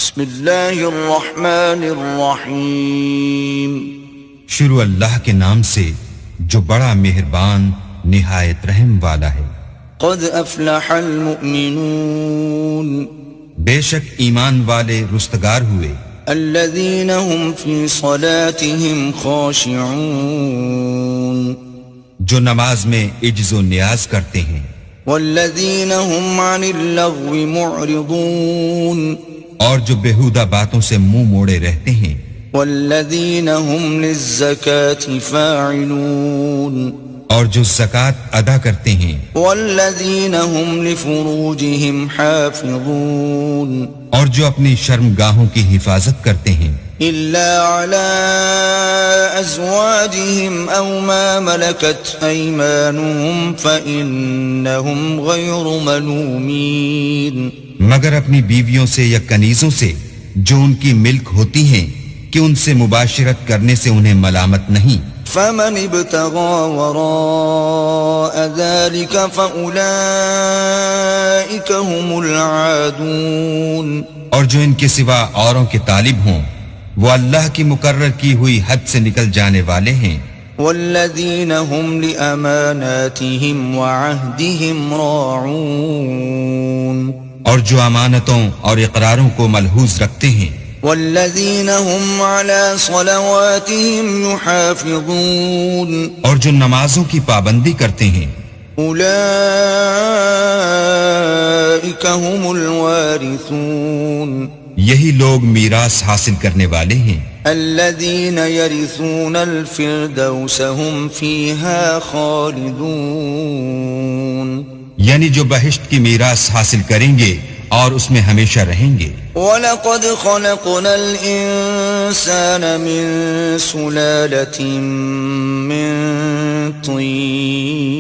بسم اللہ الرحمن الرحیم، شروع اللہ کے نام سے جو بڑا مہربان نہایت رحم والا ہے۔ قد افلح المؤمنون، بے شک ایمان والے رستگار ہوئے، الذین هم فی صلاتهم خاشعون، جو نماز میں عجز و نیاز کرتے ہیں، والذین هم عن اللغو معرضون، اور جو بیہودہ باتوں سے منہ موڑے رہتے ہیں، والذین هم للزکاة فاعلون، اور جو زکوٰۃ ادا کرتے ہیں، والذین هم لفروجهم حافظون، اور جو اپنی شرمگاہوں کی حفاظت کرتے ہیں، إلا على أزواجهم أو ما ملكت أيمانهم فإنهم غير ملومين، مگر اپنی بیویوں سے یا کنیزوں سے جو ان کی ملک ہوتی ہیں کہ ان سے مباشرت کرنے سے انہیں ملامت نہیں۔ فمن ابتغى وراء ذلك فأولئك هم العادون، اور جو ان کے سوا اوروں کے طالب ہوں وہ اللہ کی مقرر کی ہوئی حد سے نکل جانے والے ہیں۔ والذین هم لأماناتهم وعهدهم راعون، اور جو امانتوں اور اقراروں کو ملحوظ رکھتے ہیں، والذین هم على صلواتهم يحافظون، اور جو نمازوں کی پابندی کرتے ہیں، اولئک هم الوارثون، یہی لوگ میراث حاصل کرنے والے ہیں، الذین یرثون الفردوس هم فیہا خالدون، یعنی جو بہشت کی میراث حاصل کریں گے اور اس میں ہمیشہ رہیں گے۔ وَلَقَدْ خَلَقْنَا الْإِنسَانَ مِنْ سُلَالَةٍ مِّن طِينٍ،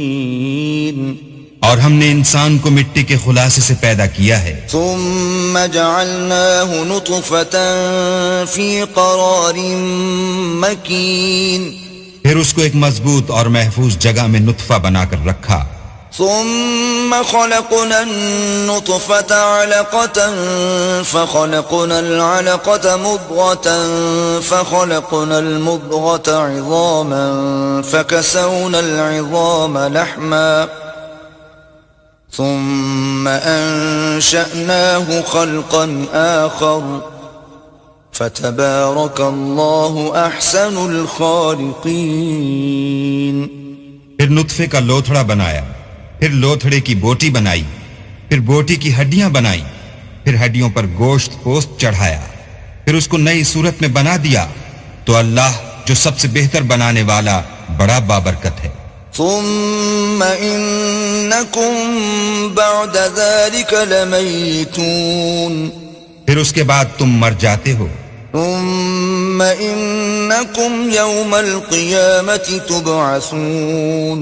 اور ہم نے انسان کو مٹی کے خلاصے سے پیدا کیا ہے، ثُمَّ جَعَلْنَاهُ نُطْفَةً فِي قَرَارٍ مَّكِينٍ، پھر اس کو ایک مضبوط اور محفوظ جگہ میں نطفہ بنا کر رکھا، ثم خلقنا النطفة علقة فخلقنا العلقة مضغة فخلقنا المضغة عظاما فكسونا العظام لحما ثم أنشأناه خلقا آخر فتبارك الله أحسن الخالقين۔ پھر نطفے کا لوتھڑا بنایا، پھر لوتھڑے کی بوٹی بنائی، پھر بوٹی کی ہڈیاں بنائیں، پھر ہڈیوں پر گوشت پوست چڑھایا، پھر اس کو نئی صورت میں بنا دیا، تو اللہ جو سب سے بہتر بنانے والا بڑا بابرکت ہے۔ ثم انکم بعد ذلك لمیتون، پھر اس کے بعد تم مر جاتے ہو، ثم انکم یوم القیامة تبعثون،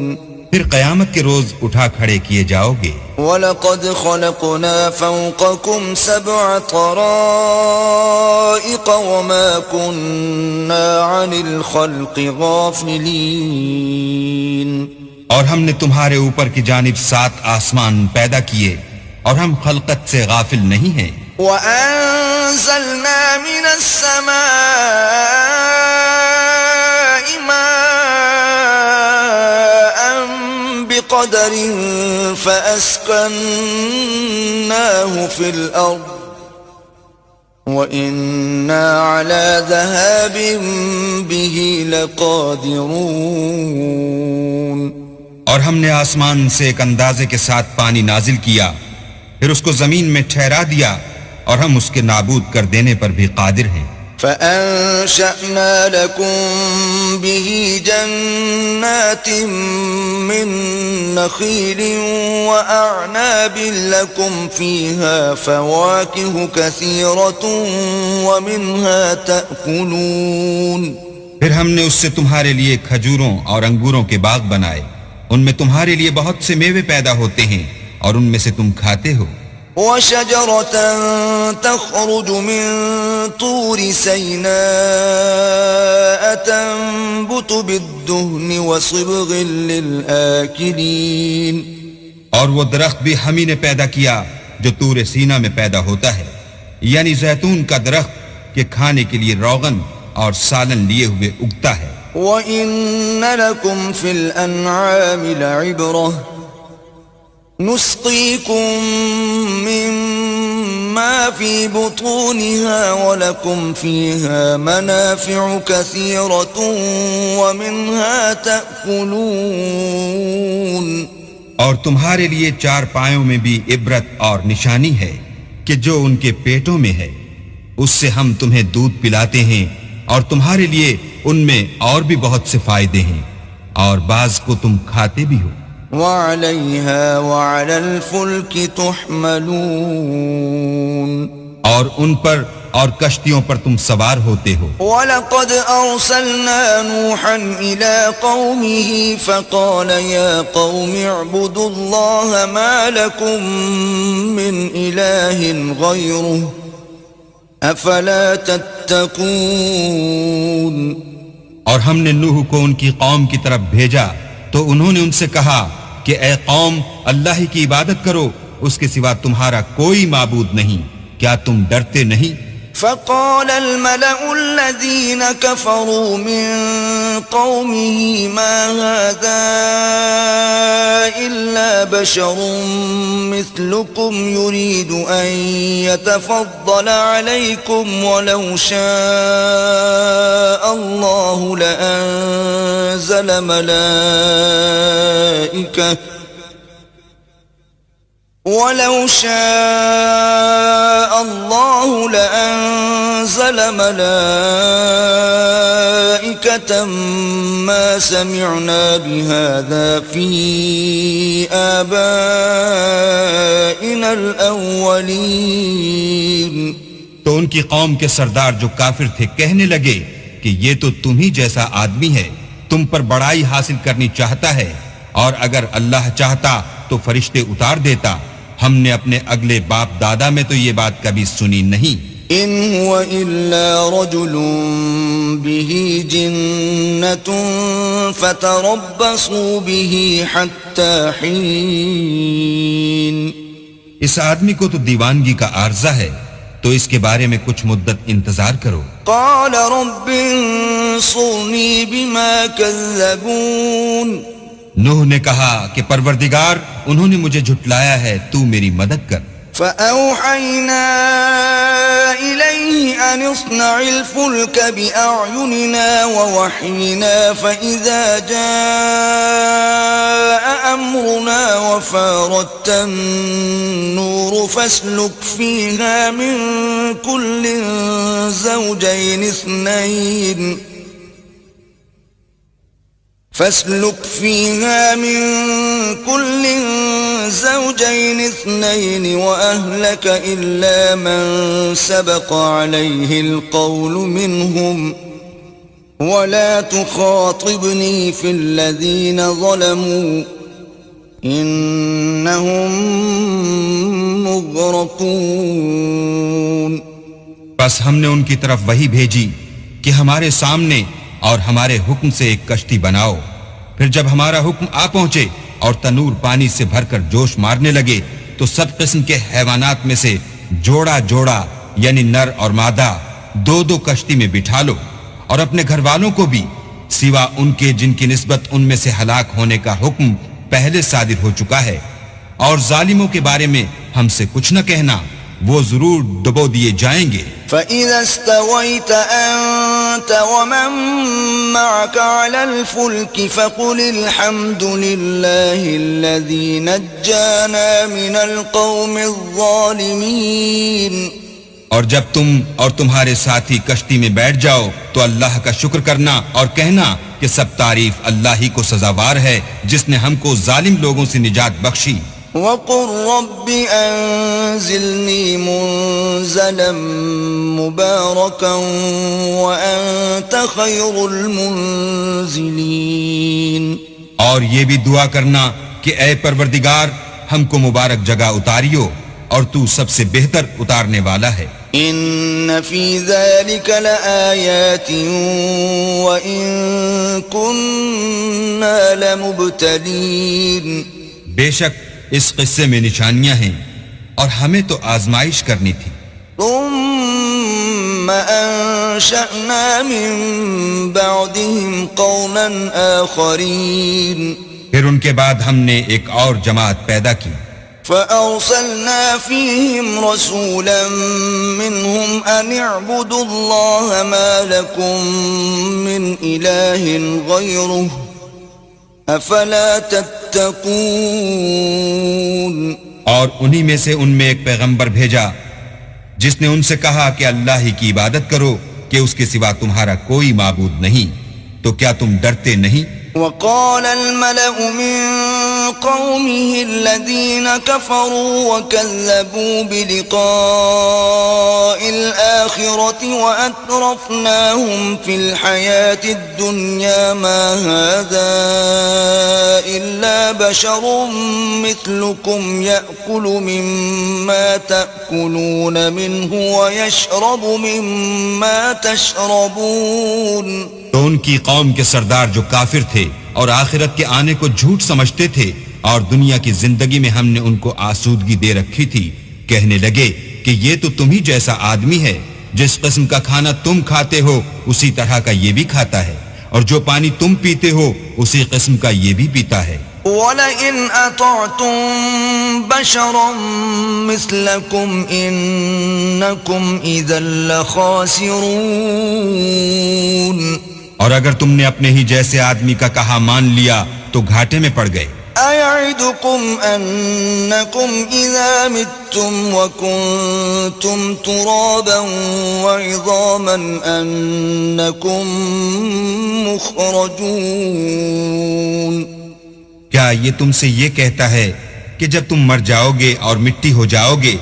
پھر قیامت کے روز اٹھا کھڑے کیے جاؤ گے۔ وَلَقَدْ خَلَقْنَا فَوْقَكُمْ سَبْعَ طَرَائِقَ وَمَا كُنَّا عَنِ الْخَلْقِ غَافِلِينَ، اور ہم نے تمہارے اوپر کی جانب 7 آسمان پیدا کیے اور ہم خلقت سے غافل نہیں ہیں۔ وَأَنزَلْنَا مِنَ السَّمَاءِ مَاءً بِقَدَرٍ فَأَسْكَنَّاهُ فِي الْأَرْضِ وَإِنَّا عَلَى ذَهَابٍ بِهِ لَقَادِرُونَ، اور ہم نے آسمان سے ایک اندازے کے ساتھ پانی نازل کیا، پھر اس کو زمین میں ٹھہرا دیا، اور ہم اس کے نابود کر دینے پر بھی قادر ہیں۔ فَأَنشَأْنَا لَكُم بِهِ جَنَّاتٍ مِّن نَّخِيلٍ وَأَعْنَابٍ لَّكُمْ فِيهَا فَوَاكِهُ كَثِيرَةٌ وَمِنْهَا تَأْكُلُونَ، پھر ہم نے اس سے تمہارے لیے کھجوروں اور انگوروں کے باغ بنائے، ان میں تمہارے لیے بہت سے میوے پیدا ہوتے ہیں اور ان میں سے تم کھاتے ہو۔ وَشَجَرَةً تَخْرُجُ مِن طُورِ سَيْنَاءَ تَنبُتُ بِالدُّهْنِ وَصِبْغٍ لِلْآكِلِينَ، اور وہ درخت بھی ہم ہی نے پیدا کیا جو طور سینا میں پیدا ہوتا ہے، یعنی زیتون کا درخت کہ کھانے کے لیے روغن اور سالن لیے ہوئے اگتا ہے. وَإِنَّ لَكُمْ فِي الْأَنْعَامِ لَعِبْرَةً نُسْقِيكُم مِّمَّا فِي بُطُونِهَا وَلَكُمْ فِيهَا مَنَافِعُ كَثِيرَةٌ وَمِنْهَا تَأْكُلُونَ. اور تمہارے لیے چار پایوں میں بھی عبرت اور نشانی ہے کہ جو ان کے پیٹوں میں ہے اس سے ہم تمہیں دودھ پلاتے ہیں اور تمہارے لیے ان میں اور بھی بہت سے فائدے ہیں اور بعض کو تم کھاتے بھی ہو. وَعَلَيْهَا وَعَلَى الْفُلْكِ تُحْمَلُونَ. اور ان پر اور کشتیوں پر تم سوار ہوتے ہو. وَلَقَدْ أَرْسَلْنَا نُوحًا إِلَىٰ قَوْمِهِ فَقَالَ يَا قَوْمِ اعْبُدُوا اللَّهَ مَا لَكُم مِّنْ إِلَٰهٍ غَيْرُهُ أَفَلَا تَتَّقُونَ. اور ہم نے نوح کو ان کی قوم کی طرف بھیجا تو انہوں نے ان سے کہا کہ اے قوم اللہ ہی کی عبادت کرو، اس کے سوا تمہارا کوئی معبود نہیں، کیا تم ڈرتے نہیں؟ فقال الملأ الذين كفروا من قومه ما هذا إلا بشر مثلكم يريد أن يتفضل عليكم ولو شاء الله لأنزل ملائكة ولو شاء الله لأنزل ملائكة ما سمعنا بهذا في آبائنا الأولين. تو ان کی قوم کے سردار جو کافر تھے کہنے لگے کہ یہ تو تم ہی جیسا آدمی ہے، تم پر بڑائی حاصل کرنی چاہتا ہے، اور اگر اللہ چاہتا تو فرشتے اتار دیتا. ہم نے اپنے اگلے باپ دادا میں تو یہ بات کبھی سنی نہیں. ان هو الا رجل به جنة فتربصوا به حتى حين. اس آدمی کو تو دیوانگی کا عارضہ ہے، تو اس کے بارے میں کچھ مدت انتظار کرو. قال رب انصرني بما كذبون. نوح نے کہا کہ پروردگار انہوں نے مجھے جھٹلایا ہے، تو میری مدد کر. فأوحينا إليه أن اصنع الفلك بأعيننا ووحينا فإذا جاء أمرنا وفارت النور فاسلك فيها من كل زوجين اثنين وأهلك إلا من سبق عليه القول منهم ولا تخاطبني في الذين ظلموا إنهم مغرقون. بس ہم نے ان کی طرف وحی بھیجی کہ ہمارے سامنے اور ہمارے حکم سے ایک کشتی بناؤ، پھر جب ہمارا حکم آ پہنچے اور تنور پانی سے بھر کر جوش مارنے لگے تو سب قسم کے حیوانات میں سے جوڑا جوڑا یعنی نر اور مادہ دو دو کشتی میں بٹھا لو، اور اپنے گھر والوں کو بھی سوا ان کے جن کی نسبت ان میں سے ہلاک ہونے کا حکم پہلے صادر ہو چکا ہے. اور ظالموں کے بارے میں ہم سے کچھ نہ کہنا، وہ ضرور دبو دیے جائیں گے. فَإِذَا اسْتَوَيْتَ أَنْتَ وَمَن مَّعَكَ عَلَى الْفُلْكِ فَقُلِ الْحَمْدُ لِلَّهِ الَّذِي نَجَّانَا مِنَ الْقَوْمِ الظَّالِمِينَ. اور جب تم اور تمہارے ساتھی کشتی میں بیٹھ جاؤ تو اللہ کا شکر کرنا اور کہنا کہ سب تعریف اللہ ہی کو سزاوار ہے جس نے ہم کو ظالم لوگوں سے نجات بخشی. وَقُلْ رَبِّ أَنزِلْنِي مُنزَلًا مُبَارَكًا وَأَنْتَ خَيْرُ الْمُنزِلِينَ. اور یہ بھی دعا کرنا کہ اے پروردگار ہم کو مبارک جگہ اتاریو اور تو سب سے بہتر اتارنے والا ہے. إِنَّ فِي ذَلِكَ لَآيَاتٍ وَإِن كُنَّا لَمُبْتَلِينَ. بے شک اس قصے میں نشانیاں ہیں اور ہمیں تو آزمائش کرنی تھی. ثم أنشأنا من بعدهم قوما آخرين پھر ان کے بعد ہم نے ایک اور جماعت پیدا کی، فأرسلنا فيهم رسولا منهم أن اعبدوا الله ما لكم من إله غيره أفلا تتقون۔ اور انہی میں سے ان میں ایک پیغمبر بھیجا جس نے ان سے کہا کہ اللہ ہی کی عبادت کرو کہ اس کے سوا تمہارا کوئی معبود نہیں، تو کیا تم ڈرتے نہیں؟ وقال الملأ من قومه الذين كفروا وكذبوا بلقاء الآخرة وأترفناهم في الحياة الدنيا ما هذا إلا بشر مثلكم يأكل مما تأكلون منه ويشرب مما تشربون۔ تو ان کی قوم کے سردار جو کافر تھے اور آخرت کے آنے کو جھوٹ سمجھتے تھے اور دنیا کی زندگی میں ہم نے ان کو آسودگی دے رکھی تھی، کہنے لگے کہ یہ تو تم ہی جیسا آدمی ہے، جس قسم کا کھانا تم کھاتے ہو اسی طرح کا یہ بھی کھاتا ہے، اور جو پانی تم پیتے ہو اسی قسم کا یہ بھی پیتا ہے۔ وَلَئِنْ أَطَعْتُمْ بَشَرًا مِثْلَكُمْ إِنَّكُمْ إِذًا لَخَاسِرُونَ۔ اور اگر تم نے اپنے ہی جیسے آدمی کا کہا مان لیا تو گھاٹے میں پڑ گئے۔ أَيَعِدُكُمْ أَنَّكُمْ إِذَا مِتُّمْ وَكُنْتُمْ تُرَابًا وَعِظَامًا أَنَّكُمْ مُخْرَجُونَ۔ کیا یہ تم سے یہ کہتا ہے کہ جب تم مر جاؤ گے اور مٹی ہو جاؤ گے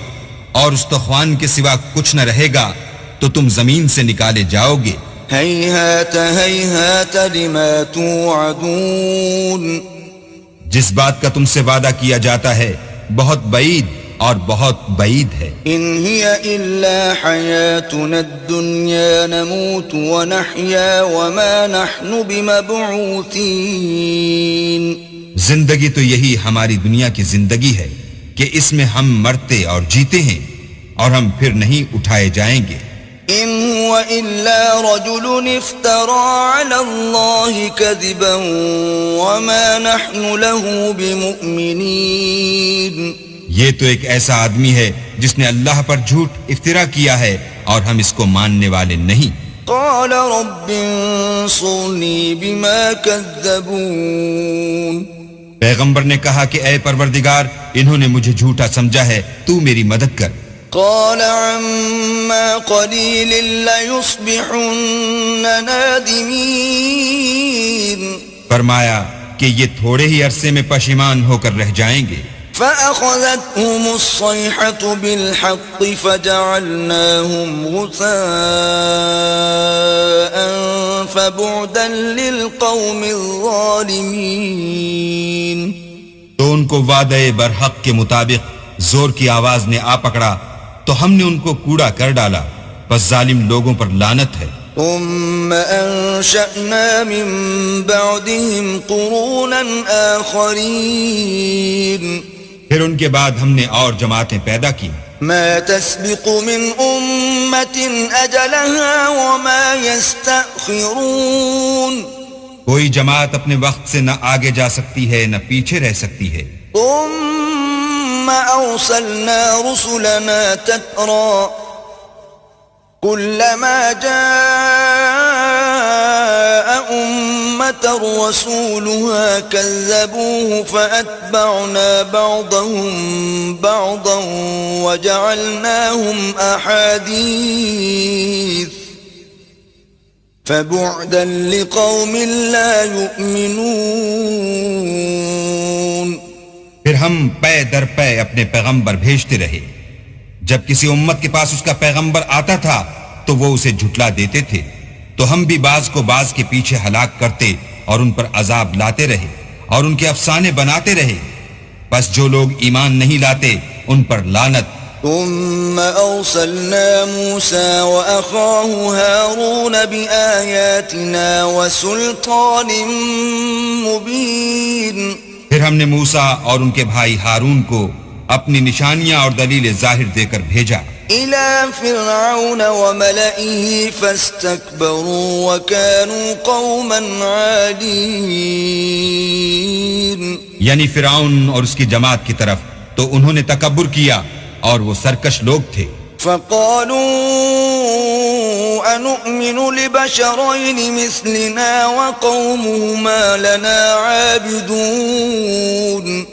اور استخوان کے سوا کچھ نہ رہے گا تو تم زمین سے نکالے جاؤ گے؟ هيهات هيهات لما توعدون۔ جس بات کا تم سے وعدہ کیا جاتا ہے بہت بعید اور بہت بعید ہے۔ إن هي إلا حياتنا الدنيا نموت ونحيا وما نحن بمبعوثين۔ زندگی تو یہی ہماری دنیا کی زندگی ہے کہ اس میں ہم مرتے اور جیتے ہیں اور ہم پھر نہیں اٹھائے جائیں گے۔ إن هو إلا رجل افترى على الله كذبا وما نحن له بمؤمنين۔ یہ تو ایک ایسا آدمی ہے جس نے اللہ پر جھوٹ افترا کیا ہے اور ہم اس کو ماننے والے نہیں۔ قال رب انصرني بما كذبون۔ پیغمبر نے کہا کہ اے پروردگار انہوں نے مجھے جھوٹا سمجھا ہے، تو میری مدد کر۔ قال عما قليل ليصبحن نادمين۔ فرمایا کہ یہ تھوڑے ہی عرصے میں پشیمان ہو کر رہ جائیں گے۔ فأخذتهم الصيحة بالحق فجعلناهم غثاء فبعدا للقوم الظالمين۔ تو ان کو وعدے برحق کے مطابق زور کی آواز نے آ پکڑا تو ہم نے ان کو کوڑا کر ڈالا، بس ظالم لوگوں پر لعنت ہے۔ ثم أنشأنا من بعدهم قرونا آخرين۔ پھر ان کے بعد ہم نے اور جماعتیں پیدا کی۔ ما تسبق من أمة أجلها وما يستأخرون۔ کوئی جماعت اپنے وقت سے نہ آگے جا سکتی ہے نہ پیچھے رہ سکتی ہے۔ ثم أرسلنا رسلنا تترى كلما جاء أمة رسولها كذبوه فأتبعنا بعضهم بعضا وجعلناهم أحاديث فبعدا لقوم لا يؤمنون۔ پھر ہم پے در پے اپنے پیغمبر بھیجتے رہے، جب کسی امت کے پاس اس کا پیغمبر آتا تھا تو وہ اسے جھٹلا دیتے تھے، تو ہم بھی بعض کو بعض کے پیچھے ہلاک کرتے اور ان پر عذاب لاتے رہے اور ان کے افسانے بناتے رہے، بس جو لوگ ایمان نہیں لاتے ان پر لعنت۔ ثم أرسلنا موسى وأخاه هارون بآياتنا وسلطان مبين۔ پھر ہم نے موسیٰ اور ان کے بھائی ہارون کو اپنی نشانیاں اور دلیل ظاہر دے کر بھیجا إلى فرعون وملئه فاستكبروا وكانوا قوما عالين. یعنی فرعون اور اس کی جماعت کی طرف، تو انہوں نے تکبر کیا اور وہ سرکش لوگ تھے. فقالوا أنؤمن لبشرين مثلنا وقومهما لنا عابدون.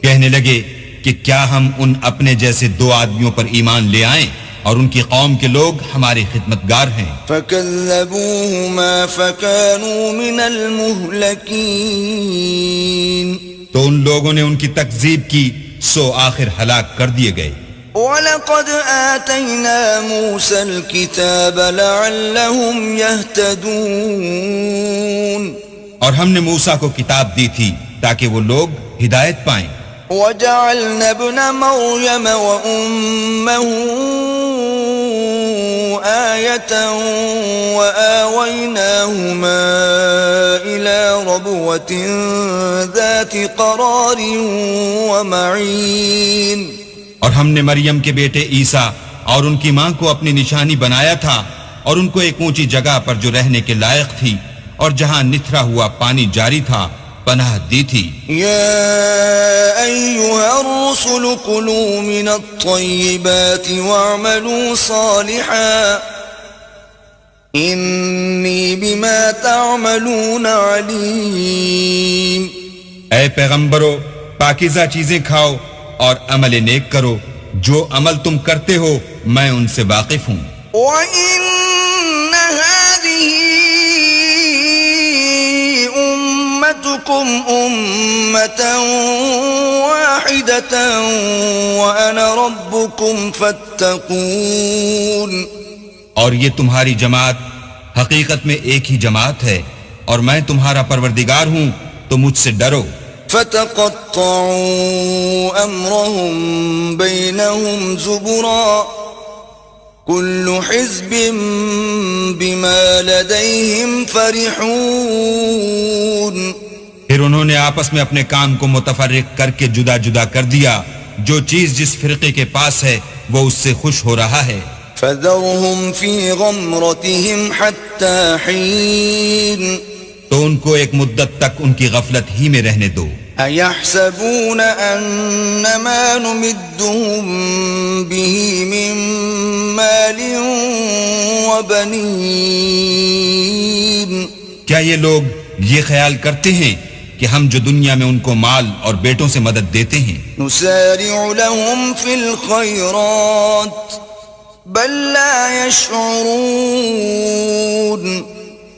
کہنے لگے کہ کیا ہم ان اپنے جیسے دو آدمیوں پر ایمان لے آئیں اور ان کی قوم کے لوگ ہمارے خدمتگار ہیں. فكذبوهما فكانوا من المهلكين. تو ان لوگوں نے ان کی تکذیب کی، سو آخر ہلاک کر دیے گئے. وَلَقَدْ آتَيْنَا مُوسَى الْكِتَابَ لَعَلَّهُمْ يَهْتَدُونَ. اور ہم نے موسیٰ کو کتاب دی تھی تاکہ وہ لوگ ہدایت پائیں. وَجَعَلْنَا ابْنَ مَرْيَمَ وَأُمَّهُ آيَةً وَآوَيْنَاهُمَا إِلَى رَبْوَةٍ ذَاتِ قَرَارٍ وَمَعِينٍ. اور ہم نے مریم کے بیٹے عیسیٰ اور ان کی ماں کو اپنی نشانی بنایا تھا اور ان کو ایک اونچی جگہ پر جو رہنے کے لائق تھی اور جہاں نتھرا ہوا پانی جاری تھا پناہ دی تھی. يا أيها الرسل كلوا من الطيبات واعملوا صالحا إني بما تعملون عليم. اے پیغمبرو، پاکیزہ چیزیں کھاؤ اور عمل نیک کرو، جو عمل تم کرتے ہو میں ان سے واقف ہوں. وَإِنَّ هَذِهِ أُمَّتُكُمْ أُمَّةً وَاحِدَةً وَأَنَا رَبُّكُمْ فَاتَّقُونِ. اور یہ تمہاری جماعت حقیقت میں ایک ہی جماعت ہے اور میں تمہارا پروردگار ہوں، تو مجھ سے ڈرو. فَتَقَطَّعُوا أَمْرَهُمْ بَيْنَهُمْ زُبُرًا كُلُّ حِزْبٍ بِمَا لَدَيْهِمْ فَرِحُونَ. پھر انہوں نے آپس میں اپنے کام کو متفرق کر کے جدا جدا کر دیا، جو چیز جس فرقے کے پاس ہے وہ اس سے خوش ہو رہا ہے. فَذَرْهُمْ فِي غَمْرَتِهِمْ حَتَّى حِينٍ. تو ان کو ایک مدت تک ان کی غفلت ہی میں رہنے دو. أَيَحْسَبُونَ أَنَّمَا نُمِدُّهُم بِهِ مِن مَّالٍ وَبَنِينَ. کیا یہ لوگ یہ خیال کرتے ہیں کہ ہم جو دنیا میں ان کو مال اور بیٹوں سے مدد دیتے ہیں نُسَارِعُ لَهُمْ فِي الْخَيْرَاتِ بَل لَّا يَشْعُرُونَ.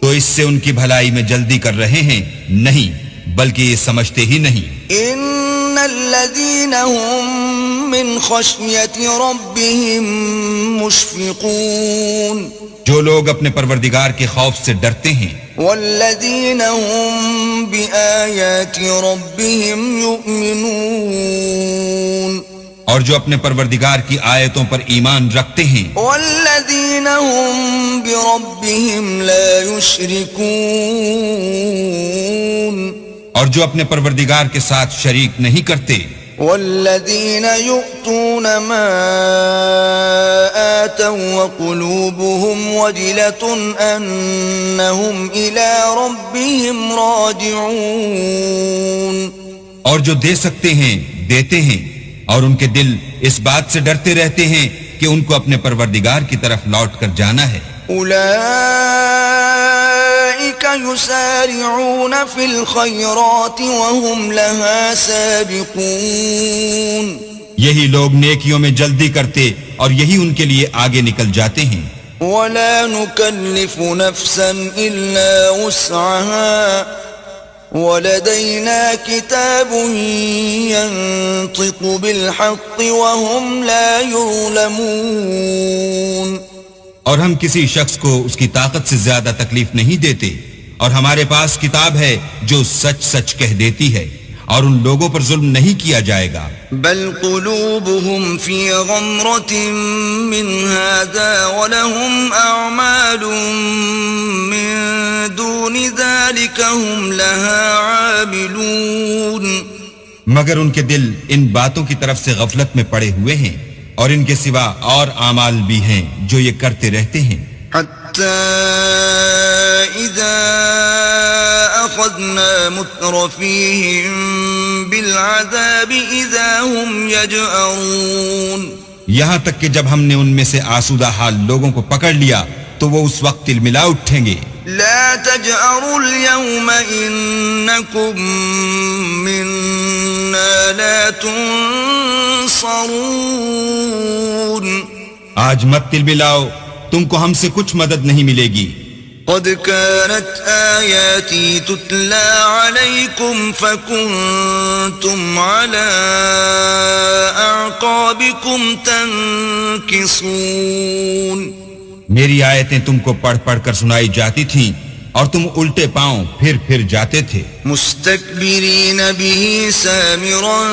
تو اس سے ان کی بھلائی میں جلدی کر رہے ہیں؟ نہیں، بلکہ یہ سمجھتے ہی نہیں. إِنَّ الَّذِينَ هُم مِّنْ خَشْيَةِ رَبِّهِم مُشْفِقُونَ. جو لوگ اپنے پروردگار کے خوف سے ڈرتے ہیں. وَالَّذِينَ هُم بِآيَاتِ رَبِّهِمْ يُؤْمِنُونَ. اور جو اپنے پروردگار کی آیتوں پر ایمان رکھتے ہیں. وَالَّذِينَ هُم بِرَبِّهِمْ لَا يُشْرِكُونَ. اور جو اپنے پروردگار کے ساتھ شریک نہیں کرتے. وَالَّذِينَ يُؤْتُونَ مَا آتَوا وَقُلُوبُهُمْ وَجِلَةٌ أَنَّهُمْ إِلَى رَبِّهِمْ رَاجِعُونَ. اور جو دے سکتے ہیں دیتے ہیں، اور ان کے دل اس بات سے ڈرتے رہتے ہیں کہ ان کو اپنے پروردگار کی طرف لوٹ کر جانا ہے. أُولَئِكَ يُسَارِعُونَ فِي الْخَيْرَاتِ وَهُمْ لَهَا سَابِقُونَ. یہی لوگ نیکیوں میں جلدی کرتے اور یہی ان کے لیے آگے نکل جاتے ہیں. وَلَا نُكَلِّفُ نَفْسًا إِلَّا وُسْعَهَا وَلَدَيْنَا كِتَابٌ يَنطِقُ بِالْحَقِّ وَهُمْ لَا يُظْلَمُونَ. اور ہم کسی شخص کو اس کی طاقت سے زیادہ تکلیف نہیں دیتے، اور ہمارے پاس کتاب ہے جو سچ سچ کہہ دیتی ہے، اور ان لوگوں پر ظلم نہیں کیا جائے گا. بل قلوبهم في غمرة من هذا ولهم أعمال من دون ذلك هم لها عاملون. مگر ان کے دل ان باتوں کی طرف سے غفلت میں پڑے ہوئے ہیں اور ان کے سوا اور اعمال بھی ہیں جو یہ کرتے رہتے ہیں. حتى إذا أخذنا مترفيهم بالعذاب إذا هم يجأرون. یہاں تک کہ جب ہم نے ان میں سے آسودہ حال لوگوں کو پکڑ لیا تو وہ اس وقت تلملا اٹھیں گے. لا تجأروا اليوم إنكم منا لا تنصرون. آج مت تلملاؤ، تم کو ہم سے کچھ مدد نہیں ملے گی. قد كانت آياتي تتلى عليكم فكنتم على أعقابكم تنكصون. میری آیتیں تم کو پڑھ پڑھ کر سنائی جاتی تھیں اور تم الٹے پاؤں پھر جاتے تھے. مستكبرين به سامرا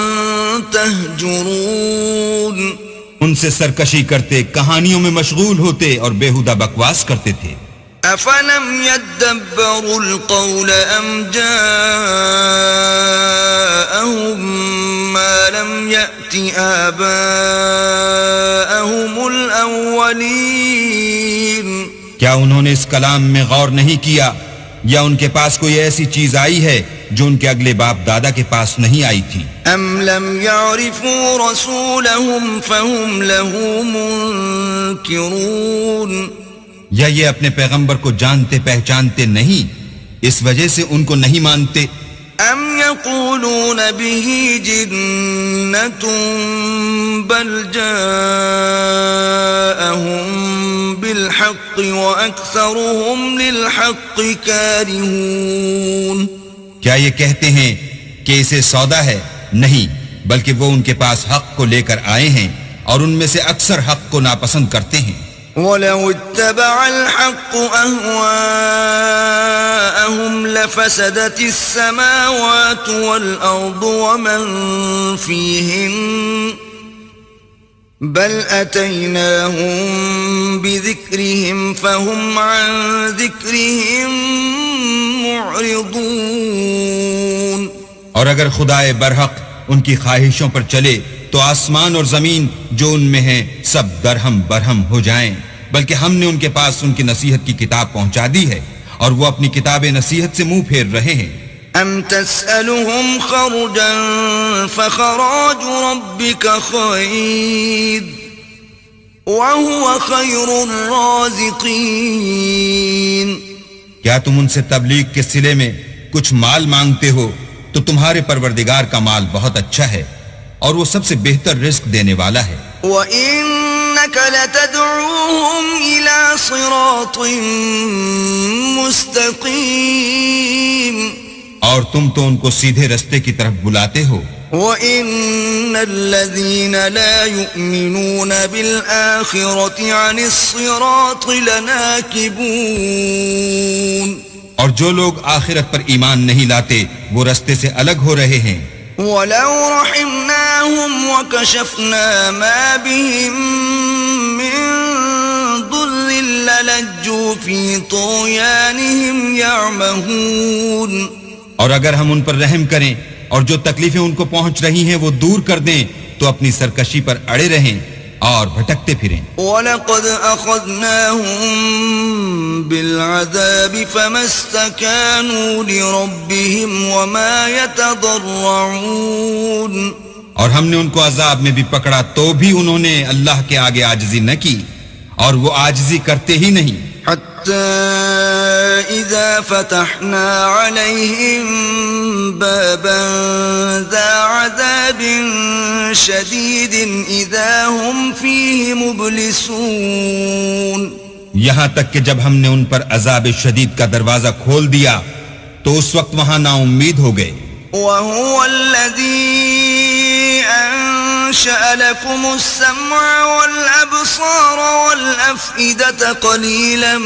تهجرون. ان سے سرکشی کرتے، کہانیوں میں مشغول ہوتے اور بیہودہ بکواس کرتے تھے. افلم يدبروا القول ام جاءهم ما لم يأت آباءهم الاولین. کیا انہوں نے اس کلام میں غور نہیں کیا یا ان کے پاس کوئی ایسی چیز آئی ہے جو ان کے اگلے باپ دادا کے پاس نہیں آئی تھی؟ ام لم يعرفوا رسولهم فهم له منکرون. یا یہ اپنے پیغمبر کو جانتے پہچانتے نہیں، اس وجہ سے ان کو نہیں مانتے؟ ام یقولون به جنة بل جاءهم بالحق واکثرهم للحق کارہون. کیا یہ کہتے ہیں کہ اسے سودا ہے؟ نہیں، بلکہ وہ ان کے پاس حق کو لے کر آئے ہیں اور ان میں سے اکثر حق کو ناپسند کرتے ہیں. وَلَوِ اتَّبَعَ الْحَقُّ أَهْوَاءَهُمْ لَفَسَدَتِ السَّمَاوَاتُ وَالْأَرْضُ وَمَنْ فِيهِنَّ بَلْ أَتَيْنَاهُمْ بِذِكْرِهِمْ فَهُمْ عَنْ ذِكْرِهِمْ مُعْرِضُونَ. اور اگر خدائے برحق ان کی خواہشوں پر چلے تو آسمان اور زمین جو ان میں ہیں سب درہم برہم ہو جائیں، بلکہ ہم نے ان کے پاس ان کی نصیحت کی کتاب پہنچا دی ہے اور وہ اپنی کتاب نصیحت سے منہ پھیر رہے ہیں. ام تسألهم خرجا فخراج ربك خير وهو خير الرازقين. کیا تم ان سے تبلیغ کے صلے میں کچھ مال مانگتے ہو تو تمہارے پروردگار کا مال بہت اچھا ہے اور وہ سب سے بہتر رزق دینے والا ہے. وَإِنَّكَ لَتَدْعُوهُمْ إِلَى صِرَاطٍ مُسْتَقِيمٍ. اور تم تو ان کو سیدھے رستے کی طرف بلاتے ہو. وَإِنَّ الَّذِينَ لَا يُؤْمِنُونَ بِالْآخِرَةِ عَنِ الصِّرَاطِ لَنَاكِبُونَ. اور جو لوگ آخرت پر ایمان نہیں لاتے وہ رستے سے الگ ہو رہے ہیں. وَلَوْ رَحِمْنَاهُمْ وَكَشَفْنَا مَا بِهِمْ مِنْ ضُرٍّ لَلَجُّوا فِي طُغْيَانِهِمْ يَعْمَهُونَ. اور اگر ہم ان پر رحم کریں اور جو تکلیفیں ان کو پہنچ رہی ہیں وہ دور کر دیں تو اپنی سرکشی پر اڑے رہیں اور بھٹکتے پھریں. وَلَقَدْ أَخَذْنَاهُمْ بِالْعَذَابِ فَمَا اسْتَكَانُوا لِرَبِّهِمْ وَمَا يَتَضَرَّعُونَ. اور ہم نے ان کو عذاب میں بھی پکڑا تو بھی انہوں نے اللہ کے آگے عاجزی نہ کی اور وہ عاجزی کرتے ہی نہیں. حتى إذا فتحنا عليهم بابا ذا عذاب شديد إذا هم فيه مبلسون. یہاں تک کہ جب ہم نے ان پر عذاب شدید کا دروازہ کھول دیا تو اس وقت وہاں نا امید ہو گئے. وهو الذي أنشأ لكم السمع والأبصار والأفئدة قليلا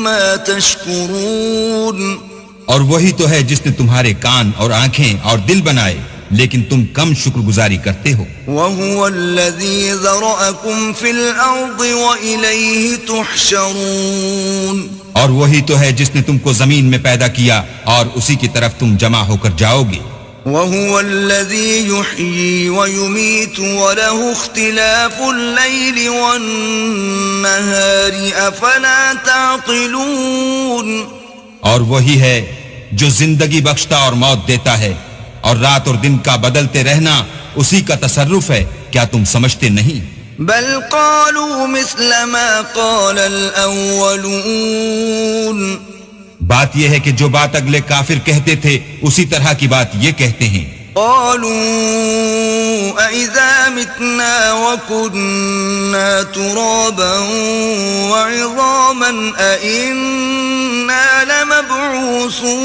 ما تشكرون. اور وہی تو ہے جس نے تمہارے کان اور آنکھیں اور دل بنائے لیکن تم کم شکر گزاری کرتے ہو. وهو الذي ذرأكم في الأرض وإليه تحشرون. اور وہی تو ہے جس نے تم کو زمین میں پیدا کیا اور اسی کی طرف تم جمع ہو کر جاؤ گے. وهو الذي يحيي ويميت وله اختلاف الليل والنهار أفلا تعقلون اور وہی ہے جو زندگی بخشتا اور موت دیتا ہے اور رات اور دن کا بدلتے رہنا اسی کا تصرف ہے، کیا تم سمجھتے نہیں؟ بل قالوا مثل ما قال الأولون، بات یہ ہے کہ جو بات اگلے کافر کہتے تھے اسی طرح کی بات یہ کہتے ہیں۔ قالوا أَإِذَا مِتْنَا وَكُنَّا تُرَابًا وَعِظَامًا أَإِنَّا لَمَبْعُوثُونَ،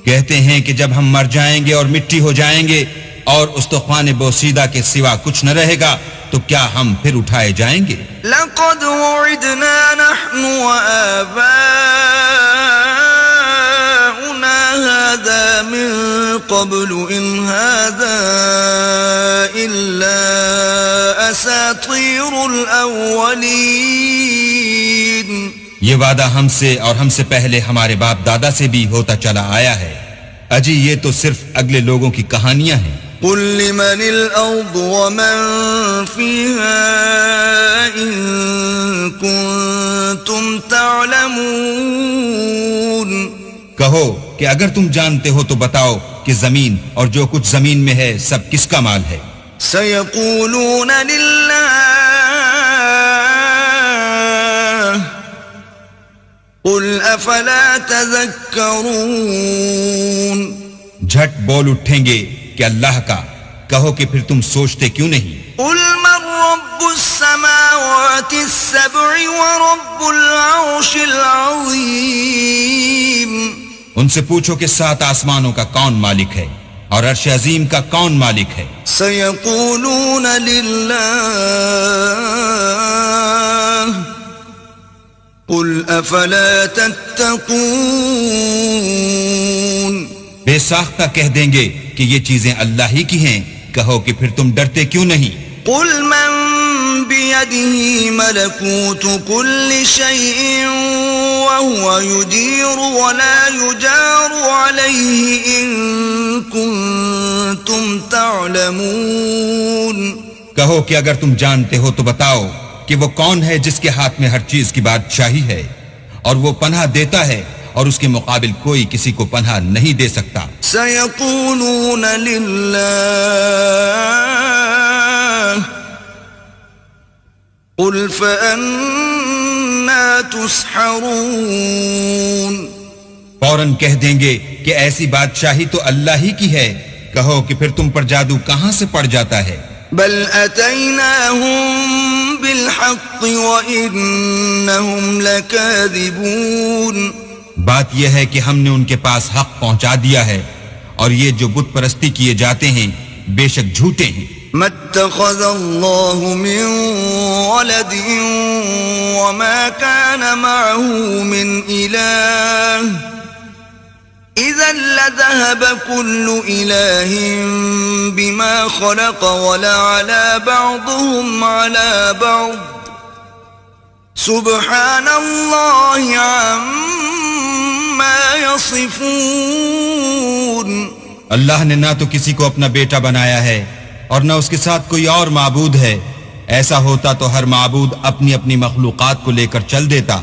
کہتے ہیں کہ جب ہم مر جائیں گے اور مٹی ہو جائیں گے اور استخوان بوسیدہ کے سوا کچھ نہ رہے گا تو کیا ہم پھر اٹھائے جائیں گے؟ لَقَدْ وُعِدْنَا نَحْنُ وَآبَاؤُنَا هَذَا مِن قَبْلُ إِنْ هَذَا إِلَّا أَسَاطِيرُ الْأَوَّلِينَ، یہ وعدہ ہم سے اور ہم سے پہلے ہمارے باپ دادا سے بھی ہوتا چلا آیا ہے، اجی یہ تو صرف اگلے لوگوں کی کہانیاں ہیں۔ قل لمن الأرض ومن فيها إن كنتم تعلمون، کہو کہ اگر تم جانتے ہو تو بتاؤ کہ زمین اور جو کچھ زمین میں ہے سب کس کا مال ہے؟ سيقولون لله قل أفلا تذكرون، جھٹ بول اٹھیں گے کہ اللہ کا، کہو کہ پھر تم سوچتے کیوں نہیں؟ قل من رب السماوات السبع ورب العرش العظیم، ان سے پوچھو کہ 7 آسمانوں کا کون مالک ہے اور عرش عظیم کا کون مالک ہے؟ سيقولون لله قل أفلا تتقون، بے ساختہ کہہ دیں گے کہ یہ چیزیں اللہ ہی کی ہیں، کہو کہ پھر تم ڈرتے کیوں نہیں؟ قل من بيده ملكوت كل شيء وهو يجير ولا يجار عليه إن كنتم تعلمون، کہو کہ اگر تم جانتے ہو تو بتاؤ کہ وہ کون ہے جس کے ہاتھ میں ہر چیز کی بادشاہی ہے اور وہ پناہ دیتا ہے اور اس کے مقابل کوئی کسی کو پناہ نہیں دے سکتا۔ سيقولون لله قل فأنا تسحرون، فوراً کہہ دیں گے کہ ایسی بادشاہی تو اللہ ہی کی ہے، کہو کہ پھر تم پر جادو کہاں سے پڑ جاتا ہے؟ بل أتيناهم بالحق وإنهم لكاذبون، بات یہ ہے کہ ہم نے ان کے پاس حق پہنچا دیا ہے اور یہ جو بت پرستی کیے جاتے ہیں بے شک جھوٹے ہیں۔ ما اتخذ الله من ولد وما كان معه من إله إذا لذهب كل إله بما خلق ولعلى بعضهم على بعض سبحان الله عما يصفون، اللہ نے نہ تو کسی کو اپنا بیٹا بنایا ہے اور نہ اس کے ساتھ کوئی اور معبود ہے، ایسا ہوتا تو ہر معبود اپنی اپنی مخلوقات کو لے کر چل دیتا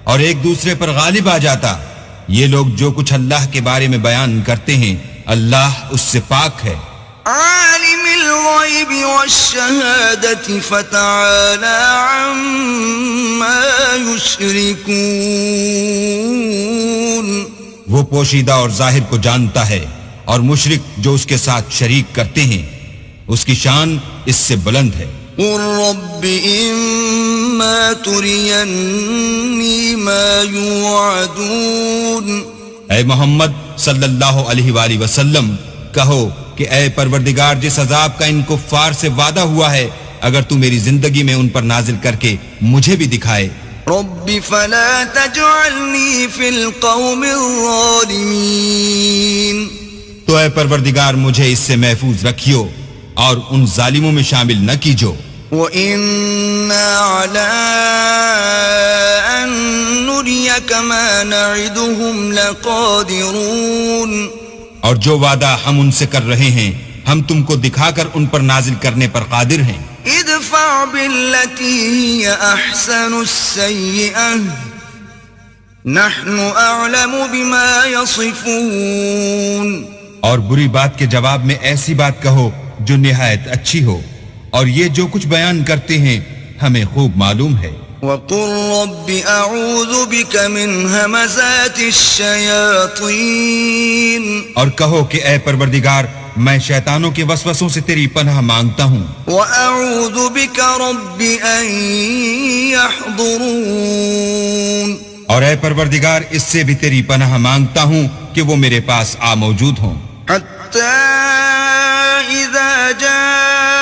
اور ایک دوسرے پر غالب آ جاتا۔ یہ لوگ جو کچھ اللہ کے بارے میں بیان کرتے ہیں اللہ اس سے پاک ہے۔ عالم الغیب والشہادة فتعالى عما یشرکون، وہ پوشیدہ اور ظاہر کو جانتا ہے اور مشرک جو اس کے ساتھ شریک کرتے ہیں اس کی شان اس سے بلند ہے۔ قل رب اما ترینی ما یوعدون، اے محمد صلی اللہ علیہ وآلہ وسلم کہو کہ اے پروردگار جس عذاب کا ان کفار سے وعدہ ہوا ہے اگر تو میری زندگی میں ان پر نازل کر کے مجھے بھی دکھائے۔ رب فلا تجعلنی فی القوم الظالمین، تو اے پروردگار مجھے اس سے محفوظ رکھیو اور ان ظالموں میں شامل نہ کیجو۔ وَإِنَّا عَلَىٰ أَن نُّرِيَكَ مَا نَعِدُهُمْ لَقَادِرُونَ، اور جو وعدہ ہم ان سے کر رہے ہیں ہم تم کو دکھا کر ان پر نازل کرنے پر قادر ہیں. ادفع بالتي هي أحسن السيئة نحن أعلم بما يصفون. اور بری بات کے جواب میں ایسی بات کہو جو نہایت اچھی ہو، اور یہ جو کچھ بیان کرتے ہیں ہمیں خوب معلوم ہے. وقل رب أعوذ بك من همزات الشياطين. اور کہو کہ اے پروردگار میں شیطانوں کے وسوسوں سے تیری پناہ مانگتا ہوں. وأعوذ بك رب أن يحضرون. اور اے پروردگار اس سے بھی تیری پناہ مانگتا ہوں کہ وہ میرے پاس آ موجود ہوں. حتى إذا جاء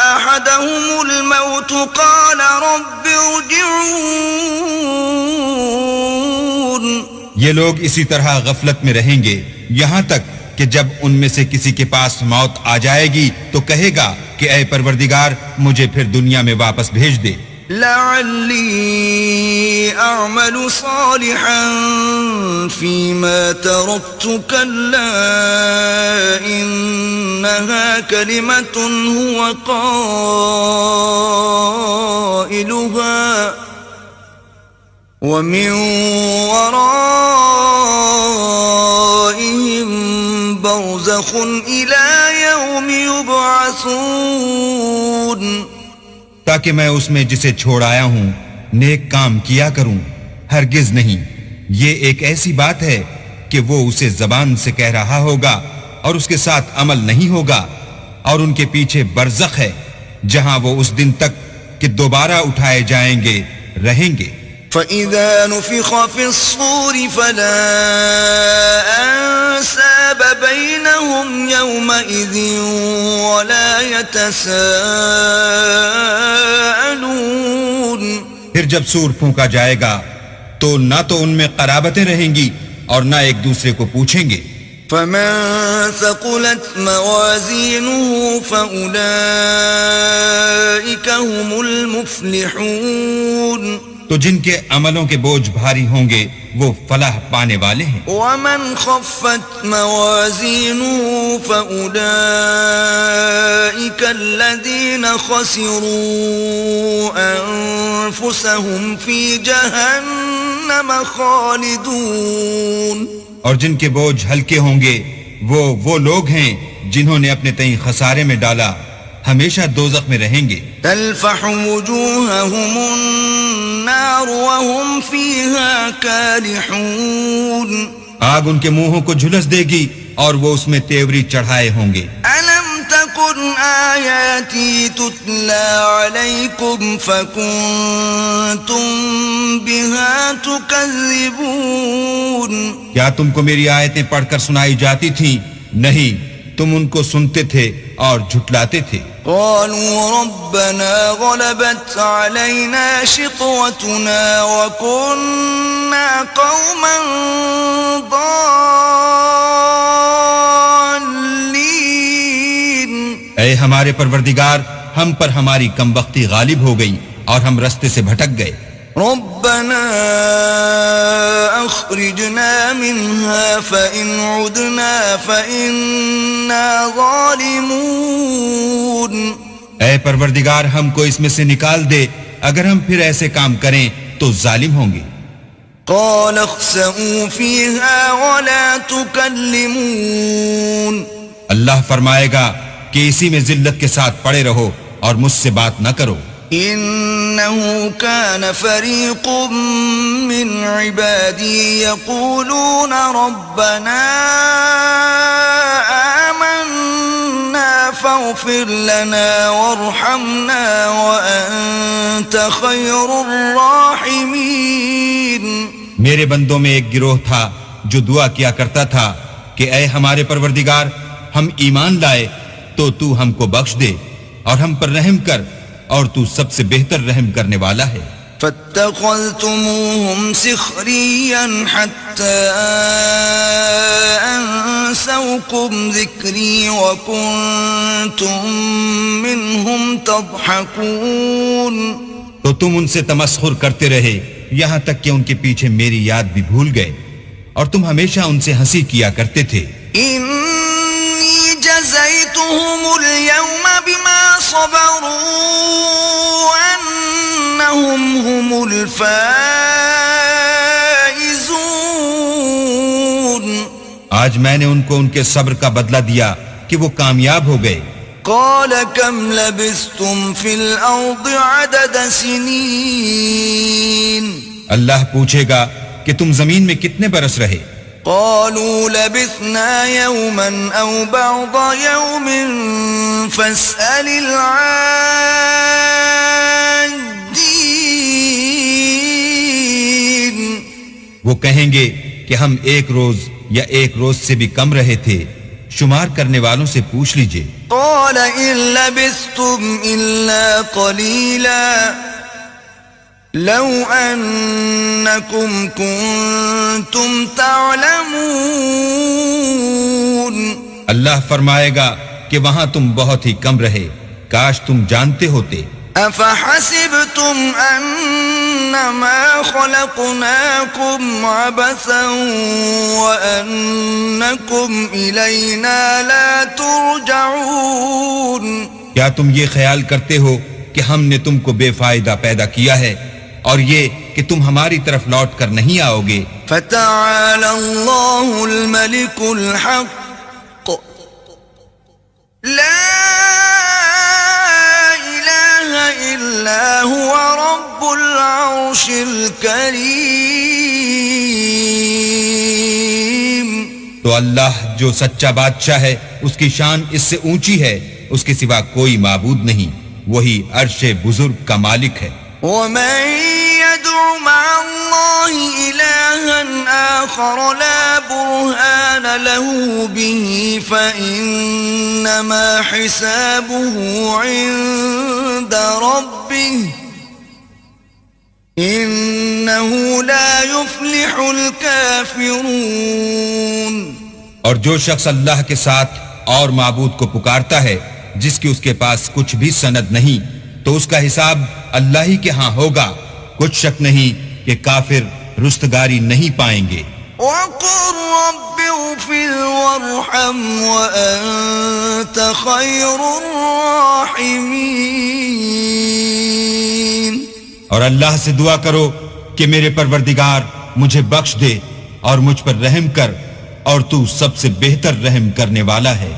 أحدهم الموت قال رب ارجعون. یہ لوگ اسی طرح غفلت میں رہیں گے یہاں تک کہ جب ان میں سے کسی کے پاس موت آ جائے گی تو کہے گا کہ اے پروردگار مجھے پھر دنیا میں واپس بھیج دے. لعلی اعمل صالحا فيما تركت كلا انها كلمة هو قائلها ومن ورائهم برزخ إلى يوم يبعثون. تاکہ میں اس میں جسے چھوڑ آیا ہوں نیک کام کیا کروں. ہرگز نہیں، یہ ایک ایسی بات ہے کہ وہ اسے زبان سے کہہ رہا ہوگا اور اس کے ساتھ عمل نہیں ہوگا، اور ان کے پیچھے برزخ ہے جہاں وہ اس دن تک کہ دوبارہ اٹھائے جائیں گے رہیں گے. فَإِذَا نُفِخَ فِي الصُّورِ فَلَا أَنْسَابَ بَيْنَهُمْ يَوْمَئِذٍ وَلَا يَتَسَاءَلُونَ. پھر جب سور پھونکا جائے گا تو نہ تو ان میں قرابتیں رہیں گی اور نہ ایک دوسرے کو پوچھیں گے. فَمَنْ ثَقُلَتْ مَوَازِينُهُ فَأُولَئِكَ هُمُ الْمُفْلِحُونَ. تو جن کے عملوں کے بوجھ بھاری ہوں گے وہ فلاح پانے والے ہیں. وَمَنْ خَفَّتْ مَوَازِينُهُ فَأُولَئِكَ الَّذِينَ خَسِرُوا أَنفُسَهُمْ فِي جَهَنَّمَ خَالِدُونَ. اور جن کے بوجھ ہلکے ہوں گے وہ لوگ ہیں جنہوں نے اپنے تئیں خسارے میں ڈالا، ہمیشہ دوزخ میں رہیں گے. تلفح وجوههم النار وهم فيها كالحون. آگ ان کے منہوں کو جھلس دے گی اور وہ اس میں تیوری چڑھائے ہوں گے. ألم تكن آياتي تتلى عليكم فكنتم بها تكذبون. کیا تم کو میری آیتیں پڑھ کر سنائی جاتی تھیں؟ نہیں، تم ان کو سنتے تھے اور جھٹلاتے تھے. قالوا ربنا غلبت علينا شقوتنا وكنا قوما ضالين. اے ہمارے پروردگار ہم پر ہماری کم بختی غالب ہو گئی اور ہم رستے سے بھٹک گئے. ربنا اخرجنا منها فإن عدنا فإنا ظالمون. اے پروردگار ہم کو اس میں سے نکال دے، اگر ہم پھر ایسے کام کریں تو ظالم ہوں گے. قال اخسئوا فيها ولا تكلمون. اللہ فرمائے گا کہ اسی میں ذلت کے ساتھ پڑے رہو اور مجھ سے بات نہ کرو. إنه كان فريق من عبادي يقولون ربنا آمنا فاغفر لنا وارحمنا وأنت خير الراحمين. میرے بندوں میں ایک گروہ تھا جو دعا کیا کرتا تھا کہ اے ہمارے پروردگار ہم ایمان لائے تو تو ہم کو بخش دے اور ہم پر رحم کر اور تو سب سے بہتر رحم کرنے والا ہے. فاتخذتموهم سخريا حتى أنسوكم ذكري وكنتم منهم تضحكون. تو تم ان سے تمسخر کرتے رہے یہاں تک کہ ان کے پیچھے میری یاد بھی بھول گئے اور تم ہمیشہ ان سے ہنسی کیا کرتے تھے. إني جزيتهم اليوم بما صبروا أنهم هم الفائزون. آج میں نے ان کو ان کے صبر کا بدلہ دیا کہ وہ کامیاب ہو گئے. قال كم لبثتم في الأرض عدد سنين. اللہ پوچھے گا کہ تم زمین میں کتنے برس رہے؟ قالوا لبثنا يوما أو بعض يوم فاسأل العادين. وہ کہیں گے کہ ہم ایک روز یا ایک روز سے بھی کم رہے تھے، شمار کرنے والوں سے پوچھ لیجئے. قال إن لبثتم إلا قليلا لو أنكم كنتم تعلمون. اللہ فرمائے گا کہ وہاں تم بہت ہی کم رہے، کاش تم جانتے ہوتے. أفحسبتم أنما خلقناكم عبثا وأنكم إلينا لا ترجعون. کیا تم یہ خیال کرتے ہو کہ ہم نے تم کو بے فائدہ پیدا کیا ہے اور یہ کہ تم ہماری طرف لوٹ کر نہیں آؤ گے؟ فتعالى الله الملك الحق لا إلا هو رب العرش الكريم. تو اللہ جو سچا بادشاہ ہے اس کی شان اس سے اونچی ہے، اس کے سوا کوئی معبود نہیں، وہی عرش بزرگ کا مالک ہے. ومن يدع مع الله إلها آخر لا برهان له به فإنما حسابه عند ربه إنه لا يفلح الكافرون. اور جو شخص اللہ کے ساتھ اور معبود کو پکارتا ہے جس کی اس کے پاس کچھ بھی سند نہیں، تو اس کا حساب اللہ ہی کے ہاں ہوگا، کچھ شک نہیں کہ کافر رستگاری نہیں پائیں گے. وَقُلْ رَبِّ اغْفِرْ وَارْحَمْ وَأَنْتَ خَيْرُ الرَّاحِمِينَ. اور اللہ سے دعا کرو کہ میرے پروردگار مجھے بخش دے اور مجھ پر رحم کر، اور تو سب سے بہتر رحم کرنے والا ہے.